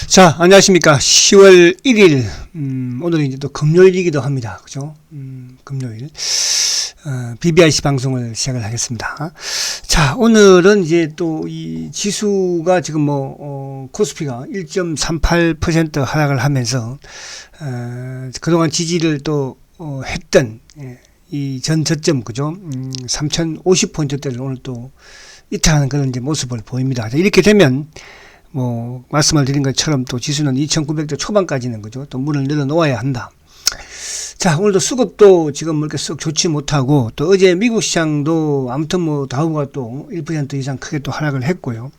자, 안녕하십니까. 10월 1일, 오늘은 이제 또 금요일이기도 합니다. 그죠? 금요일. BBIC 방송을 시작을 하겠습니다. 자, 오늘은 이제 또 이 지수가 지금 코스피가 1.38% 하락을 하면서, 그동안 지지를 또, 했던, 이 전 저점, 그죠? 3050포인트대를 오늘 또 이탈하는 그런 이제 모습을 보입니다. 이렇게 되면, 말씀을 드린 것처럼 또 지수는 2900대 초반까지는 그죠? 또 문을 열어 놓아야 한다. 자, 오늘도 수급도 지금 그렇게 썩 좋지 못하고 또 어제 미국 시장도 아무튼 다우가 또 1% 이상 크게 또 하락을 했고요.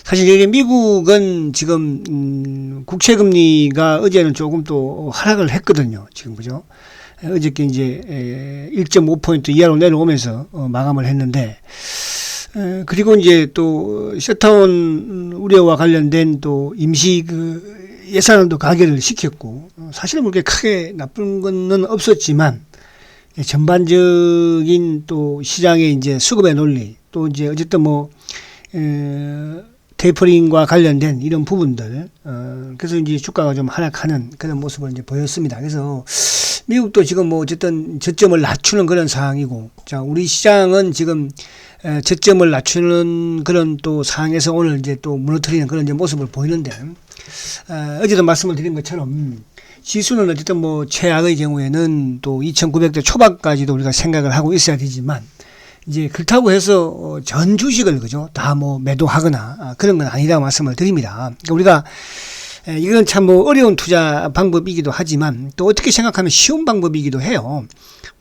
사실 이게 미국은 지금, 국채금리가 어제는 조금 또 하락을 했거든요. 지금 그죠? 어저께 이제 1.5포인트 이하로 내려오면서 마감을 했는데, 그리고 이제 또 셧다운 우려와 관련된 또 임시 예산안도 가결을 시켰고, 사실은 그렇게 크게 나쁜 건 없었지만 전반적인 또 시장의 이제 수급의 논리, 또 이제 어쨌든 테이퍼링과 관련된 이런 부분들, 그래서 이제 주가가 좀 하락하는 그런 모습을 이제 보였습니다. 그래서 미국도 지금 어쨌든 저점을 낮추는 그런 상황이고, 자, 우리 시장은 지금 저점을 낮추는 그런 또 상황에서 오늘 이제 또 무너뜨리는 그런 이제 모습을 보이는데, 어제도 말씀을 드린 것처럼 지수는 어쨌든 최악의 경우에는 또 2900대 초반까지도 우리가 생각을 하고 있어야 되지만, 이제 그렇다고 해서 전 주식을 그죠? 다 매도하거나 그런 건 아니라고 말씀을 드립니다. 그러니까 우리가 이건 참 어려운 투자 방법이기도 하지만 또 어떻게 생각하면 쉬운 방법이기도 해요.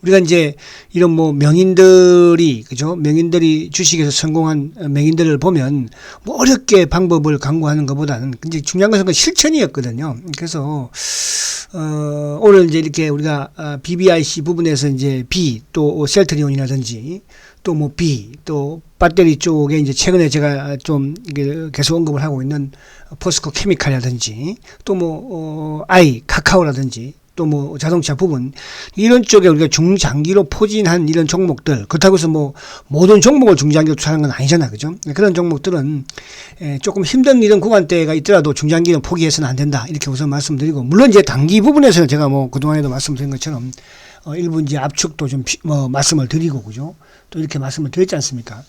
우리가 이제 이런 명인들이 그죠? 명인들이 주식에서 성공한 명인들을 보면 어렵게 방법을 강구하는 것보다는 이제 중요한 것은 그 실천이었거든요. 그래서 오늘 이제 이렇게 우리가 BBIC 부분에서 이제 B 또 셀트리온이라든지 또 B 또 배터리 쪽에 이제 최근에 제가 좀 계속 언급을 하고 있는 포스코 케미칼이라든지 또 I 카카오라든지 또 자동차 부분 이런 쪽에 우리가 중장기로 포진한 이런 종목들, 그렇다고 해서 모든 종목을 중장기로 투자하는 건 아니잖아, 그죠? 그런 종목들은 조금 힘든 이런 구간대가 있더라도 중장기는 포기해서는 안 된다, 이렇게 우선 말씀드리고, 물론 이제 단기 부분에서는 제가 그동안에도 말씀드린 것처럼 일부 이제 압축도 좀 말씀을 드리고, 그죠? 또 이렇게 말씀을 드렸지 않습니까?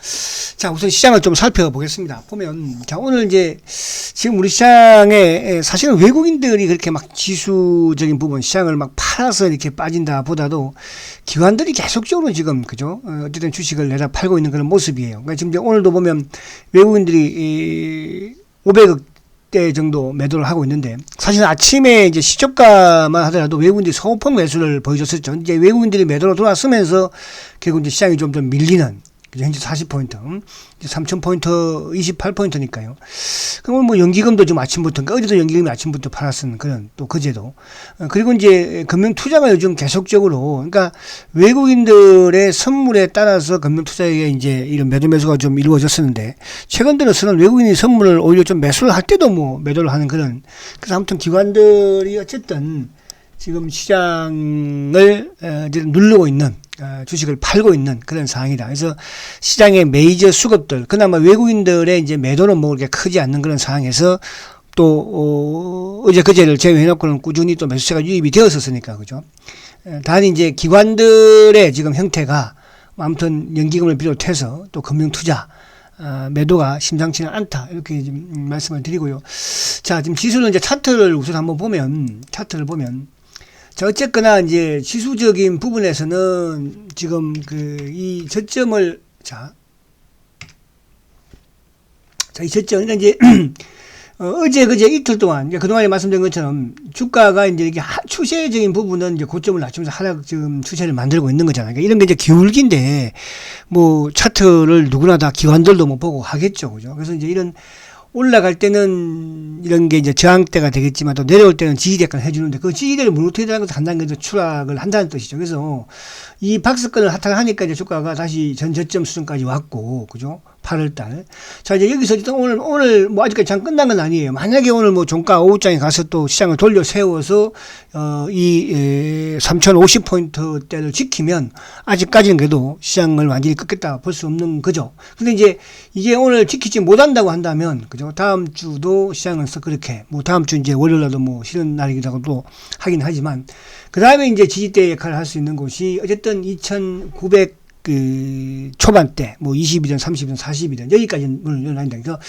자, 우선 시장을 좀 살펴보겠습니다. 보면, 자, 오늘 이제 지금 우리 시장에 사실은 외국인들이 그렇게 막 지수적인 부분 시장을 막 팔아서 이렇게 빠진다 보다도 기관들이 계속적으로 지금, 그죠? 어쨌든 주식을 내다 팔고 있는 그런 모습이에요. 그러니까 지금 이제 오늘도 보면 외국인들이 500억 대 정도 매도를 하고 있는데, 사실 아침에 이제 시초가만 하더라도 외국인들이 소폭 매수를 보여줬었죠. 이제 외국인들이 매도로 돌아서면서 결국 이제 시장이 좀 밀리는, 현재 40포인트, 3000포인트 28포인트니까요. 그럼 연기금도 좀 아침부터, 그러니까 어제도 연기금이 아침부터 팔았은 그런, 또 그제도. 그리고 이제 금융투자가 요즘 계속적으로, 그러니까 외국인들의 선물에 따라서 금융투자에 이제 이런 매도매수가 좀 이루어졌었는데, 최근 들어서는 외국인이 선물을 오히려 좀 매수를 할 때도 매도를 하는 그런, 그래서 아무튼 기관들이 어쨌든 지금 시장을 누르고 있는, 주식을 팔고 있는 그런 상황이다. 그래서 시장의 메이저 수급들, 그나마 외국인들의 이제 매도는 그렇게 크지 않는 그런 상황에서 또, 어제 그제를 제외해놓고는 꾸준히 또 매수세가 유입이 되었었으니까, 그죠? 단지 이제 기관들의 지금 형태가 아무튼 연기금을 비롯해서 또 금융투자, 매도가 심상치는 않다, 이렇게 지금 말씀을 드리고요. 자, 지금 지수는 이제 차트를 우선 한번 보면, 자, 어쨌거나 이제 지수적인 부분에서는 지금 이 저점을, 이 저점, 그러니까 이제 어제 그제 이틀 동안 이제 그동안에 말씀드린 것처럼 주가가 이제 이렇게 추세적인 부분은 이제 고점을 낮추면서 하락 지금 추세를 만들고 있는 거잖아요. 그러니까 이런 게 이제 기울기인데 차트를 누구나 다 기관들도 못 보고 하겠죠, 그죠? 그래서 이제 이런 올라갈 때는 이런 게 이제 저항대가 되겠지만 또 내려올 때는 지지대까지 해주는데 그 지지대를 무너뜨리다는 것을 한다는 게 추락을 한다는 뜻이죠. 그래서 이 박스권을 하락하니까 이제 주가가 다시 전 저점 수준까지 왔고, 그죠? 8월 달. 자, 이제 여기서 일단 오늘 뭐 아직까지 장 끝난 건 아니에요. 만약에 오늘 뭐 종가 오후장에 가서 또 시장을 돌려 세워서, 이 3050포인트대를 지키면 아직까지는 그래도 시장을 완전히 꺾겠다 볼 수 없는 거죠. 근데 이제 이게 오늘 지키지 못한다고 한다면, 그죠? 다음 주도 시장에서 그렇게, 뭐 다음 주 이제 월요일날도 뭐 쉬는 날이기도 하긴 하지만, 그 다음에 이제 지지대 역할을 할 수 있는 곳이 어쨌든 2900 초반대, 뭐 20이든 30이든 40이든 여기까지 문을 열어놔야 되니까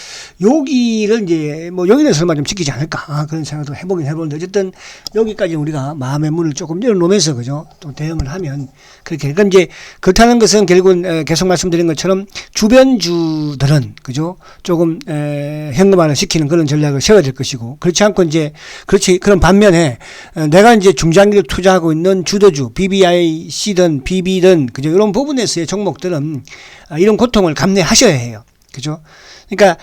여기를 이제 뭐 여기는 설마 좀 지키지 않을까 그런 생각도 해보긴 해보는데 어쨌든 여기까지 우리가 마음의 문을 조금 열어놓으면서 그죠 또 대응을 하면 그렇게 그러니까 이제 그렇다는 것은 결국은 계속 말씀드린 것처럼 주변주들은 그죠 조금 현금화를 시키는 그런 전략을 세워야 될 것이고 그렇지 않고 이제 그런 반면에 내가 이제 중장기를 투자하고 있는 주도주 BBIC든 BB든 그죠 이런 부분에 의 종목들은 이런 고통을 감내하셔야 해요. 그죠? 그러니까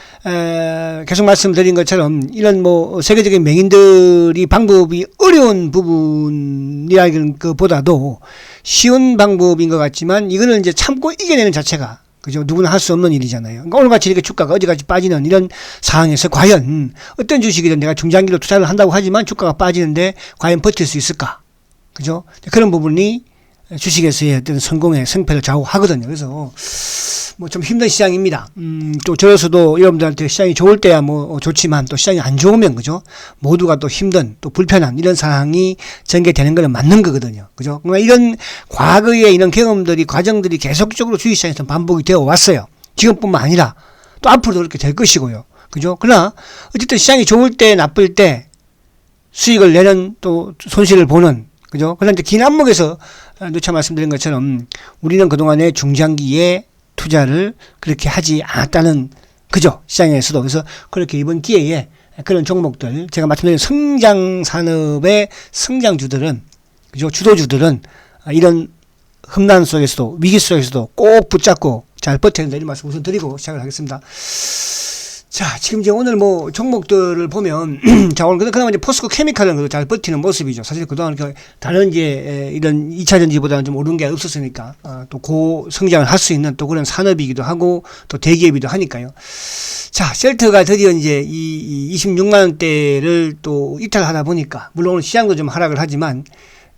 계속 말씀드린 것처럼 이런 뭐 세계적인 맹인들이 방법이 어려운 부분이라는 것보다도 쉬운 방법인 것 같지만 이거는 이제 참고 이겨내는 자체가 그죠? 누구나 할 수 없는 일이잖아요. 그러니까 오늘같이 이렇게 주가가 어제같이 빠지는 이런 상황에서 과연 어떤 주식이든 내가 중장기로 투자를 한다고 하지만 주가가 빠지는데 과연 버틸 수 있을까? 그죠? 그런 부분이 주식에서의 어떤 성공의 성패를 좌우하거든요. 그래서 뭐 좀 힘든 시장입니다. 또 저로서도 여러분들한테 시장이 좋을 때야 뭐 좋지만 또 시장이 안 좋으면 그죠? 모두가 또 힘든 또 불편한 이런 상황이 전개되는 거는 맞는 거거든요. 그죠? 그러니까 이런 과거의 이런 경험들이 과정들이 계속적으로 주식시장에서 반복이 되어 왔어요. 지금뿐만 아니라 또 앞으로도 그렇게 될 것이고요. 그죠? 그러나 어쨌든 시장이 좋을 때 나쁠 때 수익을 내는 또 손실을 보는 그죠? 그런데 긴 안목에서 누차 말씀드린 것처럼 우리는 그동안에 중장기에 투자를 그렇게 하지 않았다는 그죠? 시장에서도. 그래서 그렇게 이번 기회에 그런 종목들 제가 말씀드린 성장 산업의 성장주들은 그죠? 주도주들은 이런 험난 속에서도 위기 속에서도 꼭 붙잡고 잘 버텨야 된다 이런 말씀 우선 드리고 시작을 하겠습니다. 자, 지금 이제 오늘 뭐 종목들을 보면, 자, 오늘 그나마 이제 포스코 케미칼은 잘 버티는 모습이죠. 사실 그동안 다른 이제 이런 2차 전지보다는 좀 오른 게 없었으니까, 또 고성장을 할 수 있는 또 그런 산업이기도 하고, 또 대기업이기도 하니까요. 자, 셀트가 드디어 이제 이 26만원대를 또 이탈하다 보니까, 물론 오늘 시장도 좀 하락을 하지만,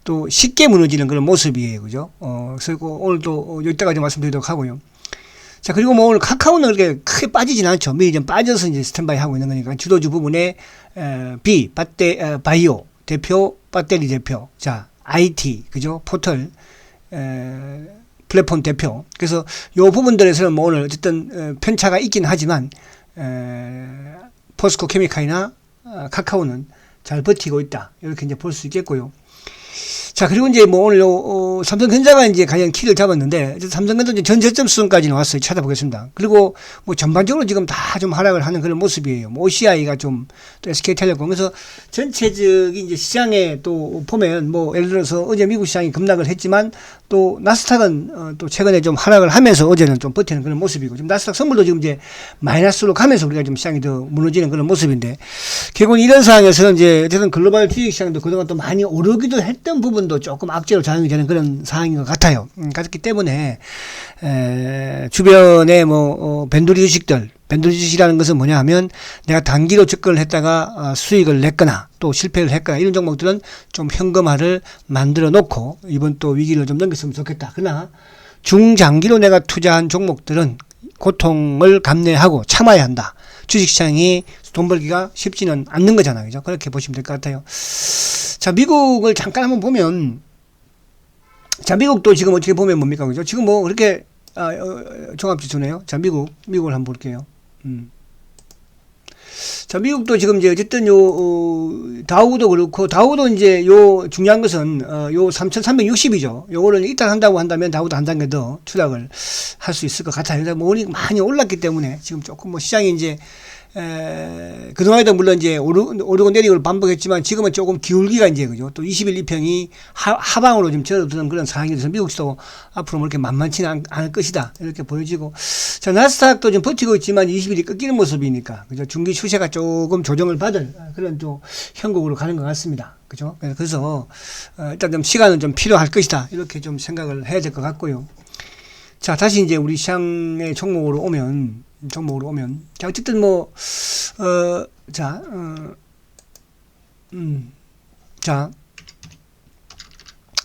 또 쉽게 무너지는 그런 모습이에요. 그죠? 그래서 오늘 또 여기까지 말씀드리도록 하고요. 자, 그리고 뭐 오늘 카카오는 그렇게 크게 빠지진 않죠. 미리 좀 빠져서 이제 스탠바이 하고 있는 거니까. 주도주 부분에, 바이오 대표, 배터리 대표, 자, IT, 그죠? 포털, 플랫폼 대표. 그래서 요 부분들에서는 뭐 오늘 어쨌든, 편차가 있긴 하지만, 포스코 케미칼이나 카카오는 잘 버티고 있다. 이렇게 이제 볼 수 있겠고요. 자, 그리고 이제 뭐 오늘 삼성전자가 이제 과연 키를 잡았는데, 삼성전자 이제 전 저점 수준까지 나왔어요. 찾아보겠습니다. 그리고 뭐 전반적으로 지금 다 좀 하락을 하는 그런 모습이에요. 뭐 OCI가 좀 또 SK텔레콤. 그래서 전체적인 이제 시장에 또 보면 뭐 예를 들어서 어제 미국 시장이 급락을 했지만 또 나스닥은 또 최근에 좀 하락을 하면서 어제는 좀 버티는 그런 모습이고 지금 나스닥 선물도 지금 이제 마이너스로 가면서 우리가 좀 시장이 더 무너지는 그런 모습인데 결국 이런 상황에서는 이제 어쨌든 글로벌 주식 시장도 그동안 또 많이 오르기도 했던 부분도 조금 악재로 작용이 되는 그런 상황인 것 같아요. 그렇기 때문에 주변에 뭐 밴드리 주식들 밴드리 주식이라는 것은 뭐냐 하면 내가 단기로 접근을 했다가 수익을 냈거나 또 실패를 했거나 이런 종목들은 좀 현금화를 만들어 놓고 이번 또 위기를 좀 넘겼으면 좋겠다. 그러나 중장기로 내가 투자한 종목들은 고통을 감내하고 참아야 한다. 주식시장이 돈 벌기가 쉽지는 않는 거잖아요. 그죠? 그렇게 보시면 될 것 같아요. 자, 미국을 잠깐 한번 보면 자, 미국도 지금 어떻게 보면 뭡니까? 그죠? 지금 뭐 그렇게 종합지수네요. 자, 미국을 한번 볼게요. 자, 미국도 지금 이제 어쨌든 다우도 그렇고, 다우도 이제 중요한 것은, 3,360이죠. 요거를 이탈한다고 한다면 다우도 한 단계 더 추락을 할 수 있을 것 같아요. 그래서 뭐 많이 올랐기 때문에 지금 조금 뭐 시장이 이제, 그동안에도 물론 이제 오르고 내리고 반복했지만 지금은 조금 기울기가 이제 그죠. 또 21, 2평이 하방으로 좀 접어드는 그런 상황이 돼서 미국도 앞으로 뭐 이렇게 만만치는 않을 것이다. 이렇게 보여지고. 자, 나스닥도 좀 버티고 있지만 20일이 끊기는 모습이니까. 그죠. 중기 추세가 조금 조정을 받을 그런 좀 형국으로 가는 것 같습니다. 그죠. 그래서, 일단 좀 시간은 좀 필요할 것이다. 이렇게 좀 생각을 해야 될 것 같고요. 자, 다시 이제 우리 시장의 종목으로 오면, 종목으로 오면. 자, 어쨌든 뭐, 자,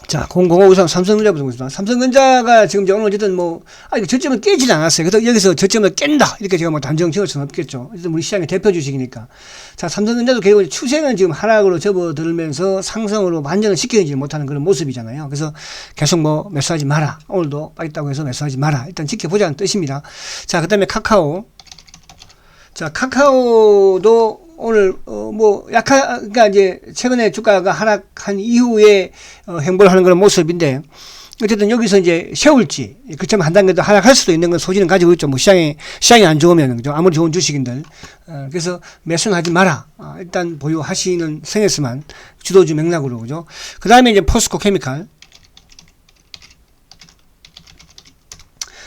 자, 0053 삼성전자 보겠습니다. 삼성전자가 지금 오늘 어쨌든 뭐, 아직 저점을 깨지는 않았어요. 그래서 여기서 저점을 깬다. 이렇게 제가 뭐 단정 지을 수는 없겠죠. 어쨌든 우리 시장의 대표 주식이니까. 자, 삼성전자도 결국 추세는 지금 하락으로 접어들면서 상승으로 반전을 시켜내지 못하는 그런 모습이잖아요. 그래서 계속 뭐 매수하지 마라. 오늘도 빠졌다고 해서 매수하지 마라. 일단 지켜보자는 뜻입니다. 자, 그 다음에 카카오. 자, 카카오도 오늘 뭐 그러니까 이제 최근에 주가가 하락한 이후에 행보를 하는 그런 모습인데, 어쨌든 여기서 이제 세울지 그처럼 한 단계 더 하락할 수도 있는 건 소지는 가지고 있죠. 뭐 시장이 안 좋으면, 그죠? 아무리 좋은 주식인들. 그래서 매수는 하지 마라. 일단 보유하시는 선에서만 주도주 맥락으로, 그죠? 그 다음에 이제 포스코 케미칼.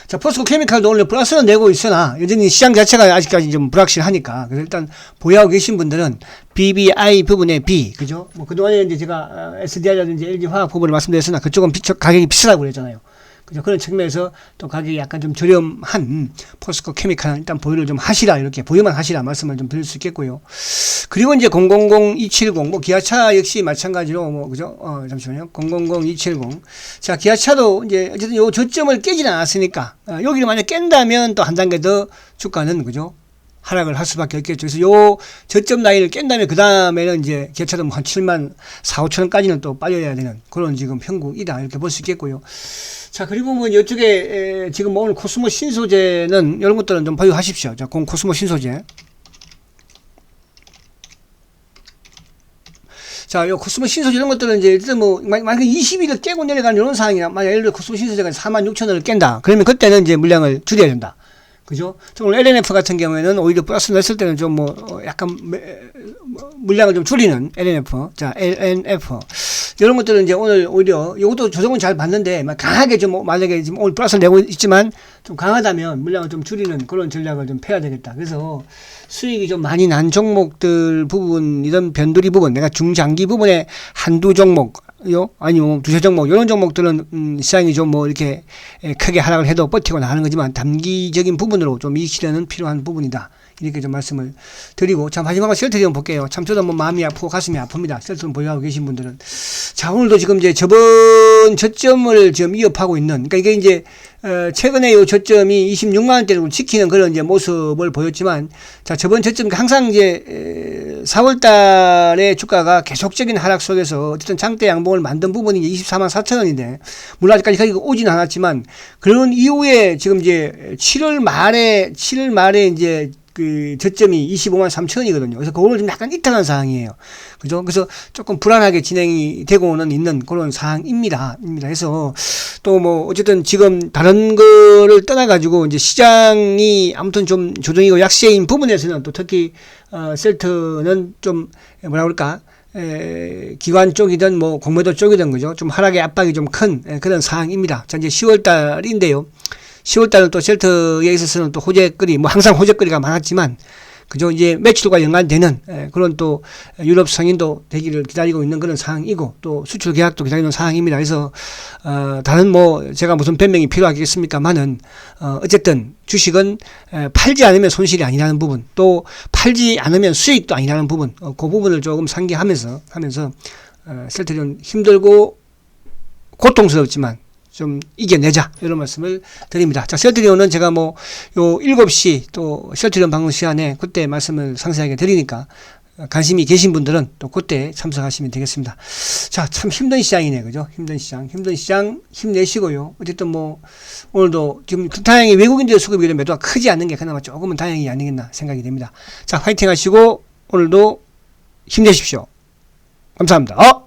자, 포스코 케미칼도 오늘 플러스는 내고 있으나 여전히 시장 자체가 아직까지 좀 불확실하니까, 그래서 일단 보유하고 계신 분들은 BBI 부분에 B, 그죠? 뭐 그동안에 이제 제가 SDI라든지 LG화학 부분을 말씀드렸으나 그쪽은 가격이 비싸다고 그랬잖아요. 그죠? 그런 측면에서 또 가격이 약간 좀 저렴한 포스코 케미칼 일단 보유를 좀 하시라, 이렇게 보유만 하시라 말씀을 좀 드릴 수 있겠고요. 그리고 이제 000270, 뭐 기아차 역시 마찬가지로 뭐, 그죠? 잠시만요. 000270. 자, 기아차도 이제 어쨌든 요 저점을 깨지는 않았으니까, 여기를 만약 깬다면 또 한 단계 더 주가는, 그죠? 하락을 할 수밖에 없겠죠. 그래서 요 저점 라인을 깬 다음에 그 다음에는 이제 기아차도 뭐 한 7만 4, 5천원까지는 또 빠져야 되는 그런 지금 형국이다, 이렇게 볼 수 있겠고요. 자, 그리고 뭐 이쪽에 지금 뭐 오늘 코스모 신소재는 이런 것들은 좀 보유하십시오. 자, 코스모 신소재. 자, 요 코스모 신소재 이런 것들은 이제 일단 뭐 만약에 20일을 깨고 내려가는 이런 상황이나, 만약 예를 들어 코스모 신소재가 46,000원을 깬다. 그러면 그때는 이제 물량을 줄여야 된다. 그죠? 오늘 LNF 같은 경우에는 오히려 플러스 냈을 때는 좀 뭐 약간 물량을 좀 줄이는 LNF. 자, LNF. 이런 것들은 이제 오늘 오히려 이것도 조정은 잘 받는데 강하게 좀 만약에 지금 오늘 플러스를 내고 있지만 좀 강하다면 물량을 좀 줄이는 그런 전략을 좀 펴야 되겠다. 그래서 수익이 좀 많이 난 종목들 부분, 이런 변두리 부분, 내가 중장기 부분에 한두 종목, 아니면 두세 종목, 이런 종목들은 시장이 좀 뭐 이렇게 크게 하락을 해도 버티고 나가는 거지만 단기적인 부분으로 좀 이익 실현은 필요한 부분이다, 이렇게 좀 말씀을 드리고, 자, 마지막으로 셀트리온 볼게요. 참 저도 뭐 마음이 아프고 가슴이 아픕니다. 셀트리온 보유하고 계신 분들은. 자, 오늘도 지금 이제 저번 저점을 지금 이어파고 있는, 그러니까 이게 이제 최근에 요 저점이 26만원대를 지키는 그런 이제 모습을 보였지만, 자, 저번 저점 항상 이제 4월 달에 주가가 계속적인 하락 속에서 어쨌든 장대 양봉을 만든 부분이 이제 24만 4천원인데, 물론 아직까지 가격이 오지는 않았지만, 그런 이후에 지금 이제 7월 말에 이제 그 저점이 25만 3천원이거든요. 그래서 그거를 좀 약간 이탈한 상황이에요. 그죠? 그래서 조금 불안하게 진행이 되고는 있는 그런 상황입니다. 그래서 또 뭐 어쨌든 지금 다른 거를 떠나가지고 이제 시장이 아무튼 좀 조정이고 약세인 부분에서는 또 특히 셀트는 좀 뭐라 그럴까? 기관 쪽이든 뭐 공매도 쪽이든, 그죠? 좀 하락의 압박이 좀 큰 그런 상황입니다. 자, 이제 10월 달인데요. 10월 달은 또 셀트에 있어서는 또 호재거리, 뭐 항상 호재거리가 많았지만, 그죠? 이제 매출과 연관되는 그런 또 유럽 승인도 되기를 기다리고 있는 그런 상황이고, 또 수출 계약도 기다리는 상황입니다. 그래서 다른 뭐 제가 무슨 변명이 필요하겠습니까만은 어쨌든 주식은 팔지 않으면 손실이 아니라는 부분, 또 팔지 않으면 수익도 아니라는 부분, 그 부분을 조금 상기하면서 셀트리온 힘들고 고통스럽지만 좀 이겨내자, 이런 말씀을 드립니다. 자, 셀트리온은 제가 뭐 요 7시 또 셀트리온 방송 시간에 그때 말씀을 상세하게 드리니까 관심이 계신 분들은 또 그때 참석하시면 되겠습니다. 자, 참 힘든 시장이네, 그죠? 힘든 시장 힘내시고요. 어쨌든 뭐 오늘도 지금 다행히 외국인들 수급이 매도가 크지 않는 게 그나마 조금은 다행이 아니겠나 생각이 됩니다. 자, 화이팅 하시고 오늘도 힘내십시오. 감사합니다.